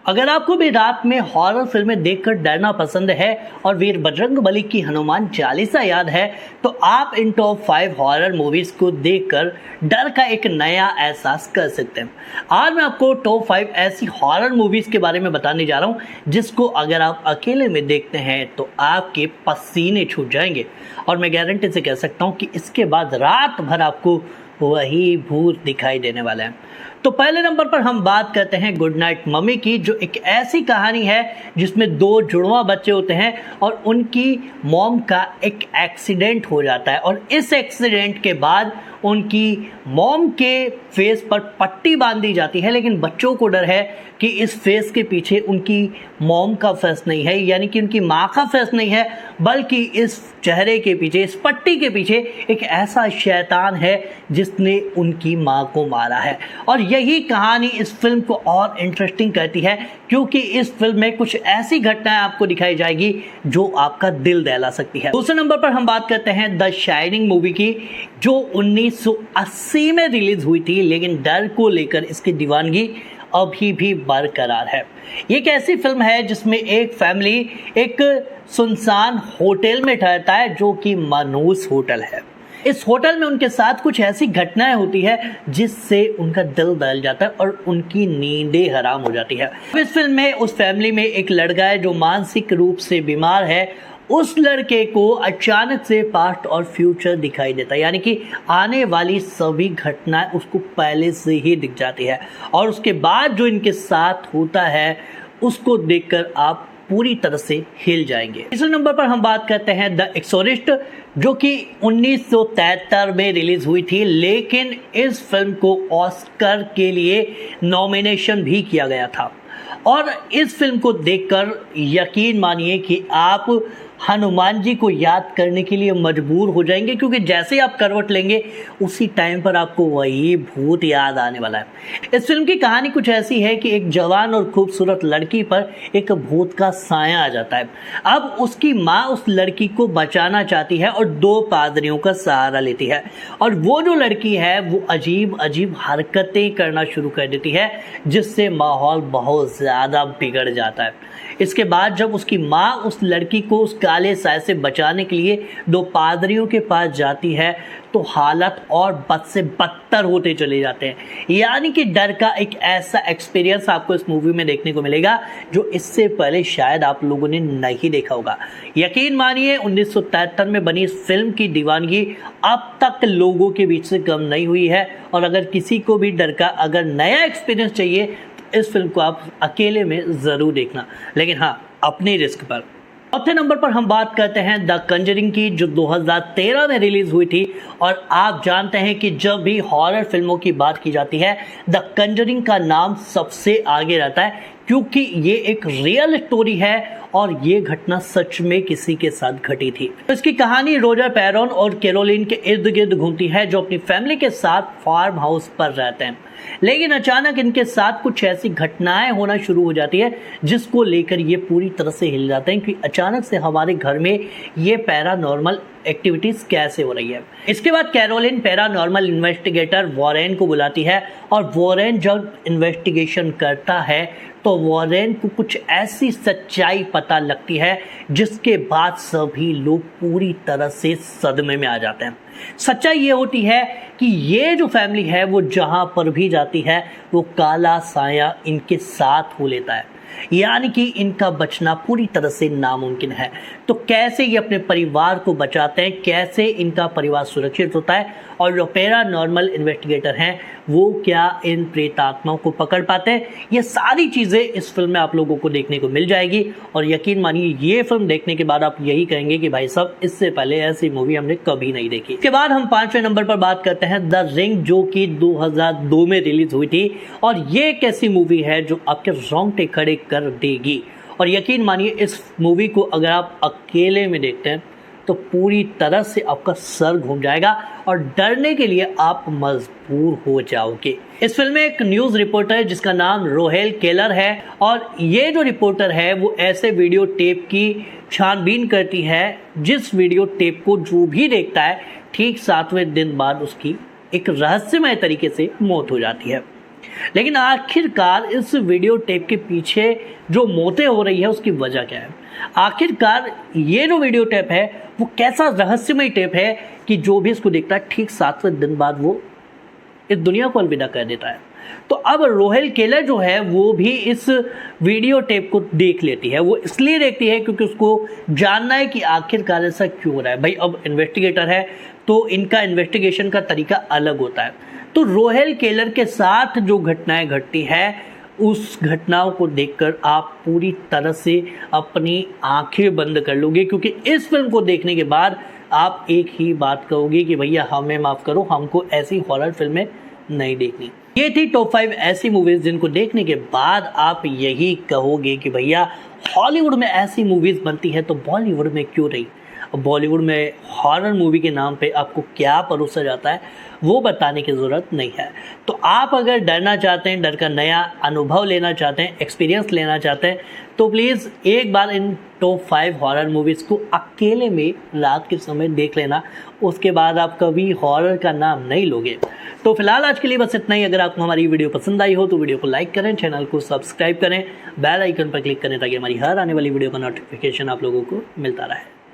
अगर आपको भी रात में हॉरर फिल्में देखकर डरना पसंद है और वीर बजरंगबली की हनुमान चालीसा याद है, तो आप इन टॉप 5 हॉरर मूवीज को देखकर डर का एक नया एहसास कर सकते हैं। आज मैं आपको टॉप 5 ऐसी हॉरर मूवीज के बारे में बताने जा रहा हूं जिसको अगर आप अकेले में देखते हैं तो आपके पसीने छूट जाएंगे और मैं गारंटी से कह सकता हूं कि इसके बाद रात भर आपको वही भूत दिखाई देने वाला है। तो पहले नंबर पर हम बात करते हैं गुड नाइट मम्मी की, जो एक ऐसी कहानी है जिसमें 2 जुड़वा बच्चे होते हैं और उनकी मॉम का एक एक्सीडेंट हो जाता है और इस एक्सीडेंट के बाद उनकी मॉम के फेस पर पट्टी बांध दी जाती है, लेकिन बच्चों को डर है कि इस फेस के पीछे उनकी मॉम का फेस नहीं है, यानी कि उनकी माँ का फेस नहीं है, बल्कि इस चेहरे के पीछे, इस पट्टी के पीछे एक ऐसा शैतान है जिसने उनकी माँ को मारा है। और यही कहानी इस फिल्म को और इंटरेस्टिंग करती है क्योंकि इस फिल्म में कुछ ऐसी घटनाएं आपको दिखाई जाएगी जो आपका दिल दहला सकती है। दूसरे नंबर पर हम बात करते हैं द शाइनिंग मूवी की, जो 1980 में रिलीज हुई थी, लेकिन डर को लेकर इसकी दीवानगी अभी भी बरकरार है। ये एक ऐसी फिल्म है जिसमें एक फैमिली एक सुनसान होटल में ठहरता है जो कि मानूस होटल है। इस होटल में उनके साथ कुछ ऐसी घटनाएं होती है जिससे उनका दिल दहल जाता है और उनकी नींदें हराम हो जाती है। इस फिल्म में उस फैमिली में एक लड़का है जो मानसिक रूप से बीमार है। उस लड़के को अचानक से पास्ट और फ्यूचर दिखाई देता है, यानी कि आने वाली सभी घटनाएं उसको पहले से ही दिख जाती है और उसके बाद जो इनके साथ होता है उसको देखकर आप पूरी तरह से हिल जाएंगे। तीसरे नंबर पर हम बात करते हैं द एक्सोरिस्ट, जो कि 1973 में रिलीज हुई थी, लेकिन इस फिल्म को ऑस्कर के लिए नॉमिनेशन भी किया गया था। और इस फिल्म को देखकर यकीन मानिए कि आप हनुमान जी को याद करने के लिए मजबूर हो जाएंगे, क्योंकि जैसे ही आप करवट लेंगे उसी टाइम पर आपको वही भूत याद आने वाला है। इस फिल्म की कहानी कुछ ऐसी है कि एक जवान और खूबसूरत लड़की पर एक भूत का साया आ जाता है। अब उसकी माँ उस लड़की को बचाना चाहती है और 2 पादरियों का सहारा लेती है और वो जो लड़की है वो अजीब अजीब हरकतें करना शुरू कर देती है जिससे माहौल बहुत ज़्यादा बिगड़ जाता है। इसके बाद जब उसकी माँ उस लड़की को उस काले साए से बचाने के लिए 2 पादरियों के पास जाती है तो हालत और बद से बदतर होते चले जाते हैं। यानी कि डर का एक ऐसा एक्सपीरियंस आपको इस मूवी में देखने को मिलेगा जो इससे पहले शायद आप लोगों ने नहीं देखा होगा। यकीन मानिए 1973 में बनी इस फिल्म की दीवानगी अब तक लोगों के बीच से कम नहीं हुई है और अगर किसी को भी डर का अगर नया एक्सपीरियंस चाहिए इस फिल्म को आप अकेले में ज़रूर देखना, लेकिन हाँ अपने रिस्क पर। चौथे नंबर पर हम बात करते हैं द कंजरिंग की, जो 2013 में रिलीज हुई थी। और आप जानते हैं कि जब भी हॉरर फिल्मों की बात की जाती है द कंजरिंग का नाम सबसे आगे रहता है, क्योंकि ये एक रियल स्टोरी है और ये घटना सच में किसी के साथ घटी थी। इसकी कहानी रोजर पैरोन और कैरोलिन के इर्द गिर्द घूमती है, जो अपनी फैमिली के साथ फार्म हाउस पर रहते हैं, लेकिन अचानक इनके साथ कुछ ऐसी घटनाएं होना शुरू हो जाती है जिसको लेकर ये पूरी तरह से हिल जाते हैं कि अचानक से हमारे घर में ये पैरानॉर्मल एक्टिविटीज कैसे हो रही है। इसके बाद कैरोलिन पैरानॉर्मल इन्वेस्टिगेटर वॉरेन को बुलाती है और वॉरेन जब इन्वेस्टिगेशन करता है तो वॉरेन को कुछ ऐसी सच्चाई पता लगती है जिसके बाद सभी लोग पूरी तरह से सदमे में आ जाते हैं। सच्चाई ये होती है कि ये जो फैमिली है वो जहां पर भी जाती है वो काला साया इनके साथ हो लेता है, यानी कि इनका बचना पूरी तरह से नामुमकिन है। तो कैसे ये अपने परिवार को बचाते हैं, कैसे इनका परिवार सुरक्षित होता है और जो पैरानॉर्मल इन्वेस्टिगेटर हैं वो क्या इन प्रेतात्माओं को पकड़ पाते हैं, ये सारी चीज़ें इस फिल्म में आप लोगों को देखने को मिल जाएगी। और यकीन मानिए ये फिल्म देखने के बाद आप यही कहेंगे कि भाई साहब इससे पहले ऐसी मूवी हमने कभी नहीं देखी। इसके बाद हम 5वें नंबर पर बात करते हैं द रिंग, जो कि 2002 में रिलीज हुई थी और ये एक ऐसी मूवी है जो आपके रोंगटे खड़े कर देगी। और यकीन मानिए इस मूवी को अगर आप अकेले में देखते हैं तो पूरी तरह से आपका सर घूम जाएगा और डरने के लिए आप मजबूर हो जाओगे। इस फिल्म में एक न्यूज़ रिपोर्टर है जिसका नाम रोहेल केलर है और ये जो रिपोर्टर है वो ऐसे वीडियो टेप की छानबीन करती है जिस वीडियो टेप को जो भी देखता है ठीक 7वें दिन बाद उसकी एक रहस्यमय तरीके से मौत हो जाती है। लेकिन आखिरकार इस वीडियो टेप के पीछे जो मौतें हो रही है उसकी वजह क्या है? आखिरकार ये जो वीडियो टेप है वो कैसा रहस्यमय टेप है कि जो भी इसको देखता है ठीक 7वें दिन बाद वो इस दुनिया को अलविदा कर देता है। तो अब रोहेल केलर जो है वो भी इस वीडियो टेप को देख लेती है। वो इसलिए देखती है क्योंकि उसको जानना है कि आखिरकार ऐसा क्यों हो रहा है। भाई अब इन्वेस्टिगेटर है तो इनका इन्वेस्टिगेशन का तरीका अलग होता है। तो रोहेल केलर के साथ जो घटनाएं घटती है उस घटनाओं को देखकर आप पूरी तरह से अपनी आंखें बंद कर लोगे, क्योंकि इस फिल्म को देखने के बाद आप एक ही बात कहोगे कि भैया हमें माफ़ करो, हमको ऐसी हॉरर फिल्में नहीं देखनी। ये थी टॉप 5 ऐसी मूवीज़ जिनको देखने के बाद आप यही कहोगे कि भैया हॉलीवुड में ऐसी मूवीज़ बनती है तो बॉलीवुड में क्यों नहीं। बॉलीवुड में हॉरर मूवी के नाम पे आपको क्या परोसा जाता है वो बताने की ज़रूरत नहीं है। तो आप अगर डरना चाहते हैं, डर का नया अनुभव लेना चाहते हैं, एक्सपीरियंस लेना चाहते हैं, तो प्लीज़ एक बार इन टॉप 5 हॉरर मूवीज़ को अकेले में रात के समय देख लेना। उसके बाद आप कभी हॉरर का नाम नहीं लोगे। तो फिलहाल आज के लिए बस इतना ही। अगर आपको हमारी वीडियो पसंद आई हो तो वीडियो को लाइक करें, चैनल को सब्सक्राइब करें, बेल आइकन पर क्लिक करें ताकि हमारी हर आने वाली वीडियो का नोटिफिकेशन आप लोगों को मिलता रहे।